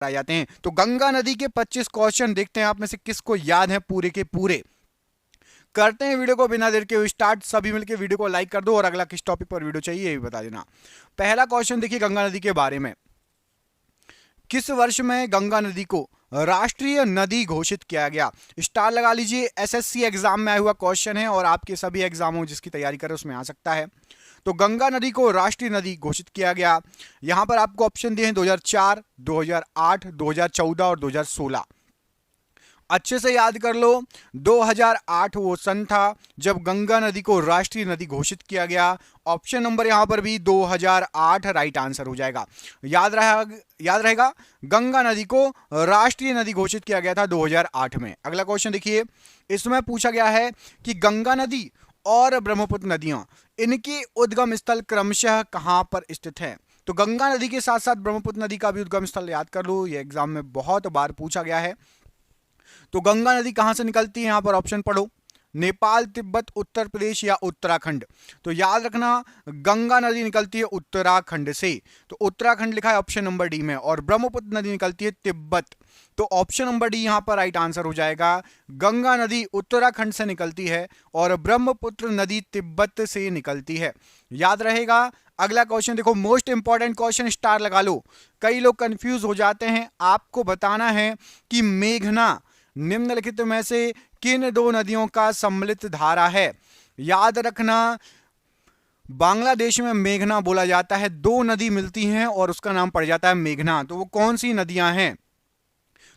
आ जाते हैं। तो गंगा नदी के 25 क्वेश्चन देखते हैं आप में से किसको याद है पूरे के पूरे। करते हैं वीडियो को बिना देर के स्टार्ट। सभी मिलकर वीडियो को लाइक कर दो और अगला किस टॉपिक पर वीडियो चाहिए ये भी बता देना। पहला क्वेश्चन देखिए गंगा नदी के बारे में। किस वर्ष में गंगा नदी को राष्ट्रीय नदी घोषित किया गया? स्टार लगा लीजिए। एसएससी एग्जाम में आया हुआ क्वेश्चन है और आपके सभी एग्जामों जिसकी तैयारी करें उसमें आ सकता है। तो गंगा नदी को राष्ट्रीय नदी घोषित किया गया। यहां पर आपको ऑप्शन दिए हैं 2004, 2008, 2014 और 2016। अच्छे से याद कर लो। 2008 वो सन था जब गंगा नदी को राष्ट्रीय नदी घोषित किया गया। ऑप्शन नंबर यहां पर भी 2008 राइट आंसर हो जाएगा। याद रहेगा गंगा नदी को राष्ट्रीय नदी घोषित किया गया था 2008 में। अगला क्वेश्चन देखिए। इसमें पूछा गया है कि गंगा नदी और ब्रह्मपुत्र नदियां इनके उद्गम स्थल क्रमशः कहां पर स्थित है? तो गंगा नदी के साथ साथ ब्रह्मपुत्र नदी का भी उद्गम स्थल याद कर लो, यह एग्जाम में बहुत बार पूछा गया है। तो गंगा नदी कहां से निकलती है? यहां पर ऑप्शन पढ़ो। नेपाल, तिब्बत, उत्तर प्रदेश या उत्तराखंड। तो याद रखना गंगा नदी निकलती है उत्तराखंड से। तो उत्तराखंड लिखा है ऑप्शन नंबर डी में। और ब्रह्मपुत्र नदी निकलती है तिब्बत। तो ऑप्शन नंबर डी यहां पर राइट आंसर हो जाएगा। गंगा नदी उत्तराखंड से निकलती है और ब्रह्मपुत्र नदी तिब्बत से निकलती है। याद रहेगा। अगला क्वेश्चन देखो, मोस्ट इंपॉर्टेंट क्वेश्चन, स्टार लगा लो। कई लोग कंफ्यूज हो जाते हैं। आपको बताना है कि मेघना निम्नलिखित में से किन दो नदियों का सम्मिलित धारा है? याद रखना बांग्लादेश में मेघना बोला जाता है। दो नदी मिलती हैं और उसका नाम पड़ जाता है मेघना। तो वो कौन सी नदियां हैं?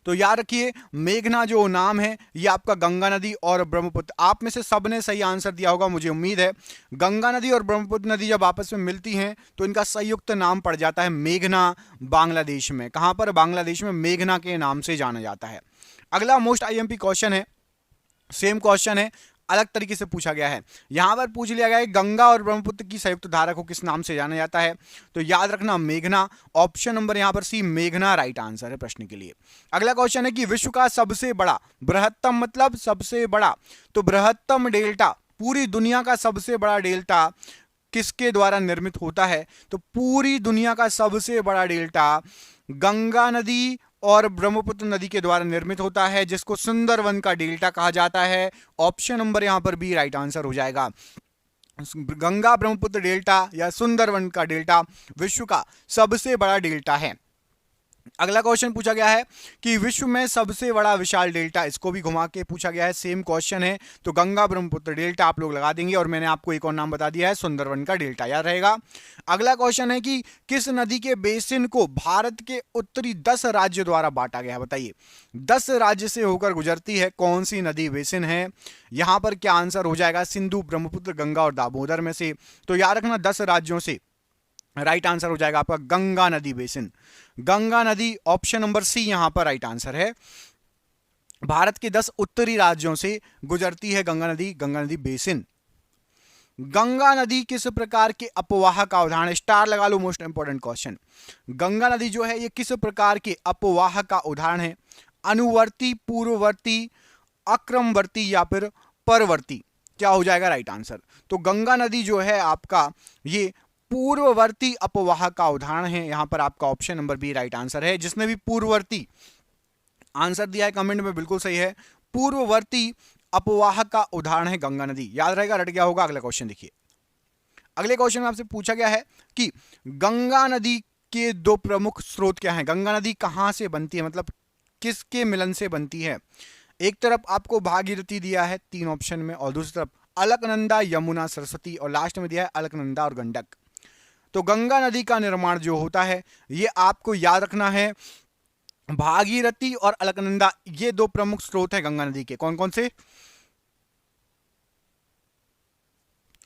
तो याद रखिए मेघना जो नाम है ये आपका गंगा नदी और ब्रह्मपुत्र। आप में से सबने सही आंसर दिया होगा मुझे उम्मीद है। गंगा नदी और ब्रह्मपुत्र नदी जब आपस में मिलती हैं तो इनका संयुक्त नाम पड़ जाता है मेघना। बांग्लादेश में, कहां पर? बांग्लादेश में मेघना के नाम से जाना जाता है। अगला मोस्ट आईएमपी क्वेश्चन है। सेम क्वेश्चन है, अलग तरीके से पूछा गया है। यहां पर पूछ लिया गया है गंगा और ब्रह्मपुत्र की संयुक्त धारा को किस नाम से जाना जाता है? तो याद रखना मेघना। ऑप्शन नंबर यहां पर सी मेघना राइट आंसर है प्रश्न के लिए। अगला क्वेश्चन है कि विश्व का सबसे बड़ा, बृहत्तम मतलब सबसे बड़ा, तो बृहत्तम डेल्टा, पूरी दुनिया का सबसे बड़ा डेल्टा किसके द्वारा निर्मित होता है? तो पूरी दुनिया का सबसे बड़ा डेल्टा गंगा नदी और ब्रह्मपुत्र नदी के द्वारा निर्मित होता है, जिसको सुंदरवन का डेल्टा कहा जाता है। ऑप्शन नंबर यहां पर बी राइट आंसर हो जाएगा। गंगा ब्रह्मपुत्र डेल्टा या सुंदरवन का डेल्टा विश्व का सबसे बड़ा डेल्टा है। अगला क्वेश्चन पूछा गया है कि विश्व में सबसे बड़ा विशाल डेल्टा, इसको भी घुमा के पूछा गया है। सेम क्वेश्चन है। तो गंगा ब्रह्मपुत्र डेल्टा आप लोग लगा देंगे और मैंने आपको एक और नाम बता दिया है सुंदरवन का डेल्टा, याद रहेगा। अगला क्वेश्चन है कि किस नदी के बेसिन को भारत के उत्तरी 10 राज्यों द्वारा बांटा गया है? बताइए 10 राज्य से होकर गुजरती है, कौन सी नदी बेसिन है? यहां पर क्या आंसर हो जाएगा? सिंधु, ब्रह्मपुत्र, गंगा और दामोदर में से। तो याद रखना 10 राज्यों से राइट आंसर हो जाएगा आपका गंगा नदी बेसिन। गंगा नदी ऑप्शन नंबर सी यहां पर राइट आंसर है। भारत के 10 उत्तरी राज्यों से गुजरती है गंगा नदी बेसिन। गंगा नदी किस प्रकार के अपवाह का उदाहरण है? स्टार लगा लो, मोस्ट इंपॉर्टेंट क्वेश्चन। गंगा नदी जो है ये किस प्रकार के अपवाह का उदाहरण है? अनुवर्ती, पूर्ववर्ती, अक्रमवर्ती या फिर परवर्ती? क्या हो जाएगा राइट आंसर? तो गंगा नदी जो है आपका ये पूर्ववर्ती अपवाह का उदाहरण है। यहां पर आपका option number B right answer है। जिसने भी पूर्ववर्ती आंसर दिया है कमेंट में बिल्कुल सही है। पूर्ववर्ती अपवाह का उदाहरण है गंगा नदी। याद रहेगा, रट गया होगा। अगला क्वेश्चन देखिए। अगले क्वेश्चन में आपसे पूछा गया है कि गंगा नदी के दो प्रमुख स्रोत क्या हैं? गंगा नदी कहां से बनती है, मतलब किसके मिलन से बनती है? एक तरफ आपको भागीरथी दिया है 3 ऑप्शन में, और दूसरी तरफ अलकनंदा, यमुना, सरस्वती, और लास्ट में दिया है अलकनंदा और गंडक। तो गंगा नदी का निर्माण जो होता है ये आपको याद रखना है भागीरथी और अलकनंदा, ये 2 प्रमुख स्रोत हैं गंगा नदी के। कौन कौन से?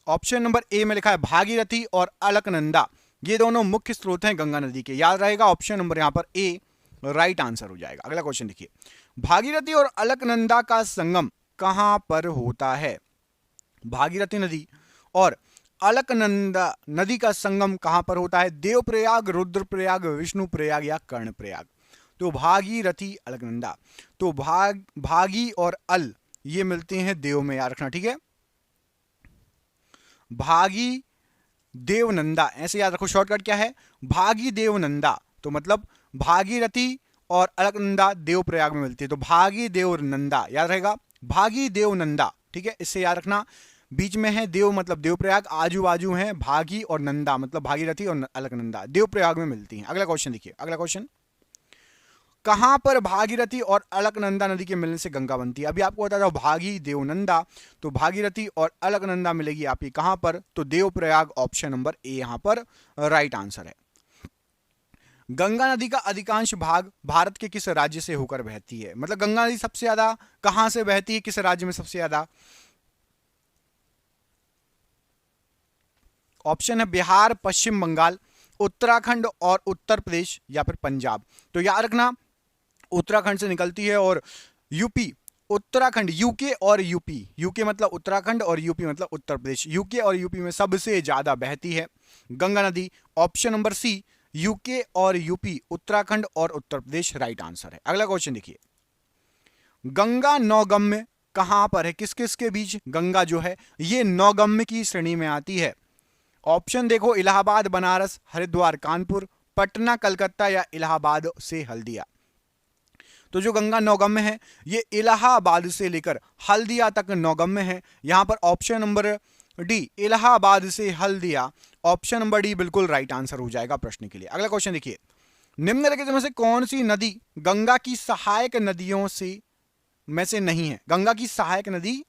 ऑप्शन नंबर ए में लिखा है भागीरथी और अलकनंदा, ये दोनों मुख्य स्रोत हैं गंगा नदी के। याद रहेगा ऑप्शन नंबर यहां पर ए राइट आंसर हो जाएगा। अगला क्वेश्चन देखिए। भागीरथी और अलकनंदा का संगम कहां पर होता है? भागीरथी नदी और अलकनंदा नदी का संगम कहां पर होता है? देवप्रयाग, रुद्रप्रयाग, विष्णुप्रयाग या कर्णप्रयाग? तो भागीरथी, अलकनंदा। तो भागी और अल ये मिलते हैं देव में, याद रखना, ठीक है। भागी देवनंदा, ऐसे याद रखो। शॉर्टकट क्या है? भागी देवनंदा। तो मतलब भागीरथी और अलकनंदा देवप्रयाग में मिलती है। तो भागी देव नंदा याद रहेगा, भागी देव नंदा, ठीक है, इससे याद रखना। बीच में है देव मतलब देवप्रयाग, आजू बाजू है भागी और नंदा मतलब भागीरथी और अलकनंदा, देवप्रयाग में मिलती हैं। अगला क्वेश्चन देखिए, अगला क्वेश्चन, कहां पर भागीरथी और अलकनंदा नदी के मिलने से गंगा बनती है? अभी आपको बता था भागी देवनंदा, तो भागीरथी और अलकनंदा मिलेगी आपकी कहां पर? तो देवप्रयाग, ऑप्शन नंबर ए यहां पर राइट आंसर है। गंगा नदी का अधिकांश भाग भारत के किस राज्य से होकर बहती है? मतलब गंगा नदी सबसे ज्यादा कहां से बहती है, किस राज्य में सबसे ज्यादा? ऑप्शन है बिहार, पश्चिम बंगाल, उत्तराखंड और उत्तर प्रदेश या फिर पंजाब। तो याद रखना उत्तराखंड से निकलती है और यूपी, उत्तराखंड, यूके और यूपी, यूके मतलब उत्तराखंड और यूपी मतलब उत्तर प्रदेश, यूके और यूपी में सबसे ज्यादा बहती है गंगा नदी। ऑप्शन नंबर सी, यूके और यूपी, उत्तराखंड और उत्तर प्रदेश राइट आंसर है। अगला क्वेश्चन देखिए, गंगा नौगम्य कहां पर है? किस किस के बीच गंगा जो है ये नौगम्य की श्रेणी में आती है? ऑप्शन देखो, इलाहाबाद, बनारस, हरिद्वार, कानपुर, पटना, कलकत्ता या इलाहाबाद से हल्दिया। तो जो गंगा नौगम्य है ये इलाहाबाद से लेकर हल्दिया तक नौगम्य है। यहां पर ऑप्शन नंबर डी, इलाहाबाद से हल्दिया, ऑप्शन नंबर डी बिल्कुल राइट आंसर हो जाएगा प्रश्न के लिए। अगला क्वेश्चन देखिए, निम्नलिखित में से कौन सी नदी गंगा की सहायक नदियों में से नहीं है? गंगा की सहायक नदी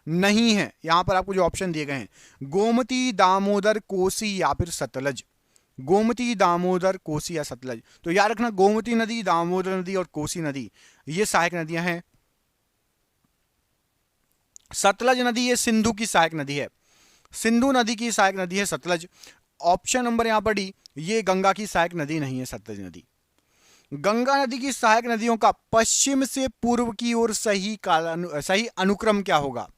नहीं है। यहां पर आपको जो ऑप्शन दिए गए हैं, गोमती, दामोदर, कोसी या फिर सतलज। गोमती, दामोदर, कोसी या सतलज। तो याद रखना गोमती नदी, दामोदर नदी और कोसी नदी ये सहायक नदियां हैं। सतलज नदी ये सिंधु की सहायक नदी है, सिंधु नदी की सहायक नदी है सतलज। ऑप्शन नंबर यहां पर डी, ये गंगा की सहायक नदी नहीं है सतलज नदी। गंगा नदी की सहायक नदियों का पश्चिम से पूर्व की ओर सही अनुक्रम क्या होगा?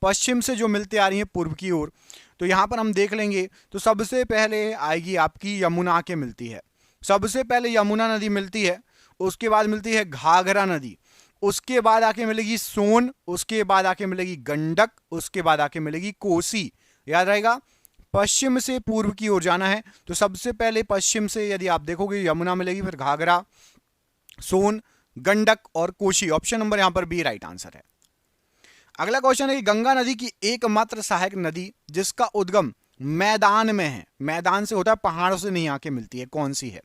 पश्चिम से जो मिलते आ रही है पूर्व की ओर, तो यहां पर हम देख लेंगे तो सबसे पहले आएगी आपकी यमुना के मिलती है, सबसे पहले यमुना नदी मिलती है, उसके बाद मिलती है घाघरा नदी, उसके बाद आके मिलेगी सोन, उसके बाद आके मिलेगी गंडक, उसके बाद आके मिलेगी कोसी। याद रहेगा पश्चिम से पूर्व की ओर जाना है, तो सबसे पहले पश्चिम से यदि आप देखोगे यमुना मिलेगी, फिर घाघरा, सोन, गंडक और कोसी। ऑप्शन नंबर यहां पर बी राइट आंसर है। अगला क्वेश्चन है कि गंगा नदी की एकमात्र सहायक नदी जिसका उद्गम मैदान में है, मैदान से होता है, पहाड़ों से नहीं आके मिलती है, कौन सी है?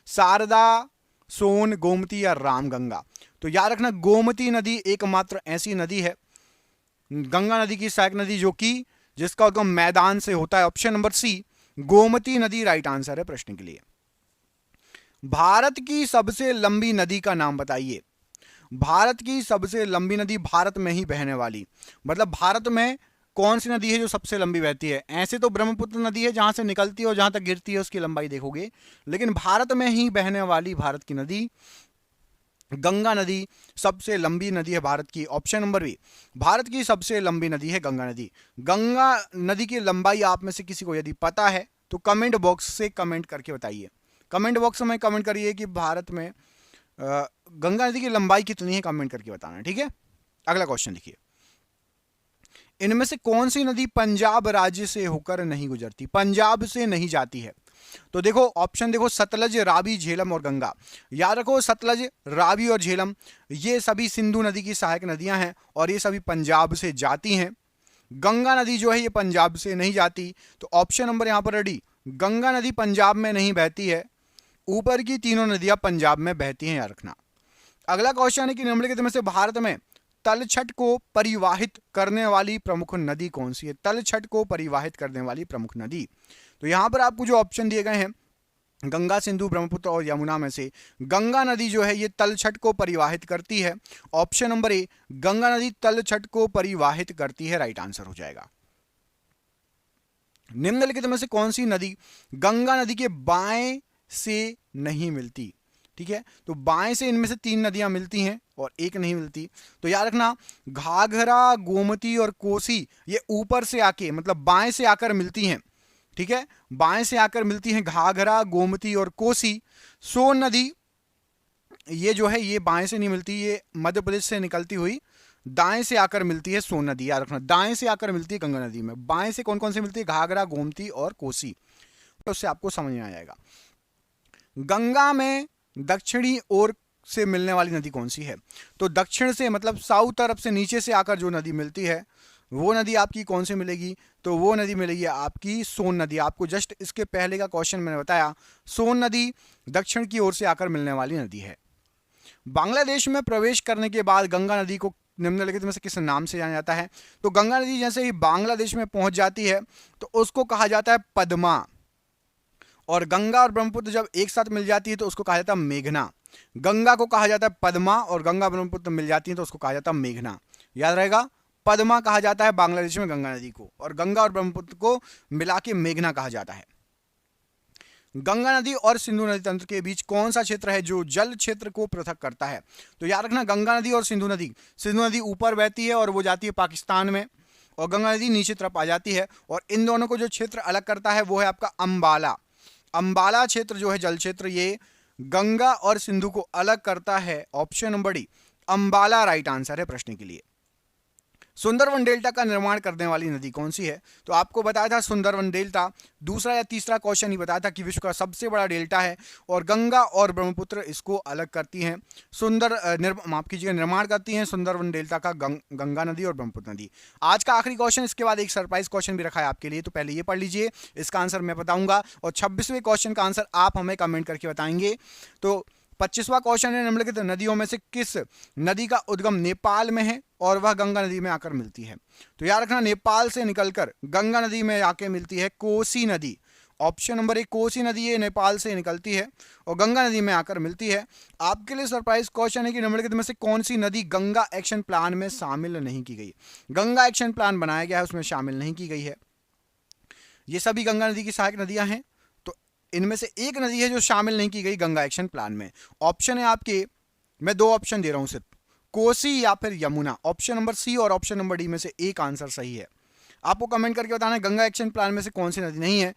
शारदा, सोन, गोमती या रामगंगा। तो याद रखना गोमती नदी एकमात्र ऐसी नदी है गंगा नदी की सहायक नदी जो कि जिसका उद्गम मैदान से होता है। ऑप्शन नंबर सी, गोमती नदी राइट आंसर है प्रश्न के लिए। भारत की सबसे लंबी नदी का नाम बताइए। भारत की सबसे लंबी नदी भारत में ही बहने वाली, मतलब भारत में कौन सी नदी है जो सबसे लंबी बहती है? ऐसे तो ब्रह्मपुत्र नदी है जहां से निकलती है और जहां तक गिरती है उसकी लंबाई देखोगे, लेकिन भारत में ही बहने वाली भारत की नदी गंगा नदी सबसे लंबी नदी है भारत की। ऑप्शन नंबर बी, भारत की सबसे लंबी नदी है गंगा नदी। गंगा नदी की लंबाई आप में से किसी को यदि पता है तो कमेंट बॉक्स से कमेंट करके बताइए, कमेंट बॉक्स में कमेंट करिए कि भारत में गंगा नदी की लंबाई कितनी है, कमेंट करके बताना है, ठीक है। अगला क्वेश्चन देखिए, इनमें से कौन सी नदी पंजाब राज्य से होकर नहीं गुजरती, पंजाब से नहीं जाती है? तो देखो ऑप्शन देखो, सतलज, रावी, झेलम और गंगा। याद रखो सतलज, रावी और झेलम ये सभी सिंधु नदी की सहायक नदियां हैं और ये सभी पंजाब से जाती हैं। गंगा नदी जो है ये पंजाब से नहीं जाती, तो ऑप्शन नंबर यहां पर डी, गंगा नदी पंजाब में नहीं बहती है, ऊपर की तीनों नदियां पंजाब में बहती हैं, याद रखना। अगला क्वेश्चन है कि निम्नलिखित में से भारत में तलछट को परिवाहित करने वाली प्रमुख नदी कौन सी है? तलछट को परिवाहित करने वाली प्रमुख नदी, तो यहां पर आपको जो ऑप्शन दिए गए हैं गंगा, सिंधु, ब्रह्मपुत्र और यमुना में से गंगा नदी जो है ये तलछट को परिवाहित करती है। ऑप्शन नंबर ए, गंगा नदी तलछट को परिवाहित करती है, राइट आंसर हो जाएगा। निम्नलिखित में से कौन सी नदी गंगा नदी के बाएं से नहीं मिलती? ठीक है, तो बाएं से इनमें से तीन नदियां मिलती हैं और एक नहीं मिलती। तो याद रखना घाघरा, गोमती और कोसी ये ऊपर से आके मतलब बाएं से आकर मिलती हैं, ठीक है, बाएं से आकर मिलती हैं घाघरा, गोमती और कोसी। सोन नदी ये जो है ये बाएं से नहीं मिलती, ये मध्य प्रदेश से निकलती हुई दाएं से आकर मिलती है सोन नदी। याद रखना दाएं से आकर मिलती है गंगा नदी में, बाएं से कौन कौन सी मिलती है? घाघरा, गोमती और कोसी। तो उससे आपको समझ में आ जाएगा। गंगा में दक्षिणी ओर से मिलने वाली नदी कौन सी है? तो दक्षिण से मतलब साउथ तरफ से नीचे से आकर जो नदी मिलती है वो नदी आपकी कौन सी मिलेगी? तो वो नदी मिलेगी आपकी सोन नदी। आपको जस्ट इसके पहले का क्वेश्चन मैंने बताया, सोन नदी दक्षिण की ओर से आकर मिलने वाली नदी है। बांग्लादेश में प्रवेश करने के बाद गंगा नदी को निम्नलिखित में से किस नाम से जाना जाता है? तो गंगा नदी जैसे ही बांग्लादेश में पहुंच जाती है तो उसको कहा जाता है पद्मा, और गंगा और ब्रह्मपुत्र जब एक साथ मिल जाती है तो उसको कहा जाता है मेघना। गंगा को कहा जाता है पद्मा और गंगा ब्रह्मपुत्र मिल जाती है तो उसको कहा जाता है मेघना। याद रहेगा, पद्मा कहा जाता है बांग्लादेश में गंगा नदी को, और गंगा और ब्रह्मपुत्र को मिला के मेघना कहा जाता है। गंगा नदी और सिंधु नदी तंत्र के बीच कौन सा क्षेत्र है जो जल क्षेत्र को पृथक करता है? तो याद रखना, गंगा नदी और सिंधु नदी ऊपर बहती है और वो जाती है पाकिस्तान में, और गंगा नदी नीचे तरफ आ जाती है, और इन दोनों को जो क्षेत्र अलग करता है वो है आपका अंबाला। अंबाला क्षेत्र जो है जल क्षेत्र, ये गंगा और सिंधु को अलग करता है। Option number D, Ambala right answer है प्रश्न के लिए। सुंदरवन डेल्टा का निर्माण करने वाली नदी कौन सी है? तो आपको बताया था सुंदरवन डेल्टा, दूसरा या तीसरा क्वेश्चन ही बताया था कि विश्व का सबसे बड़ा डेल्टा है, और गंगा और ब्रह्मपुत्र इसको अलग करती हैं, माफ कीजिएगा, निर्माण करती हैं सुंदरवन डेल्टा का गंगा नदी और ब्रह्मपुत्र नदी। आज का आखिरी क्वेश्चन, इसके बाद एक सरप्राइज क्वेश्चन भी रखा है आपके लिए, तो पहले ये पढ़ लीजिए, इसका आंसर मैं बताऊंगा, और 26वें क्वेश्चन का आंसर आप हमें कमेंट करके बताएंगे। तो 25वां क्वेश्चन है, निम्नलिखित नदियों में से किस नदी का उद्गम नेपाल में है और वह गंगा नदी में आकर मिलती है? तो याद रखना, नेपाल से निकलकर गंगा नदी में आके मिलती है कोसी नदी। ऑप्शन नंबर एक, कोसी नदी ये नेपाल से निकलती है और गंगा नदी में आकर मिलती है। आपके लिए सरप्राइज क्वेश्चन है कि निम्नलिखित में से कौन सी नदी गंगा एक्शन प्लान में शामिल नहीं की गई? गंगा एक्शन प्लान बनाया गया है, उसमें शामिल नहीं की गई है। ये सभी गंगा नदी की सहायक नदियां हैं, इनमें से एक नदी है जो शामिल नहीं की गई गंगा एक्शन प्लान में। ऑप्शन है आपके, मैं दो ऑप्शन दे रहा हूं सिर्फ, कोसी या फिर यमुना। ऑप्शन नंबर सी और ऑप्शन नंबर डी में से एक आंसर सही है। आपको कमेंट करके बताना है गंगा एक्शन प्लान में से कौन सी नदी नहीं है,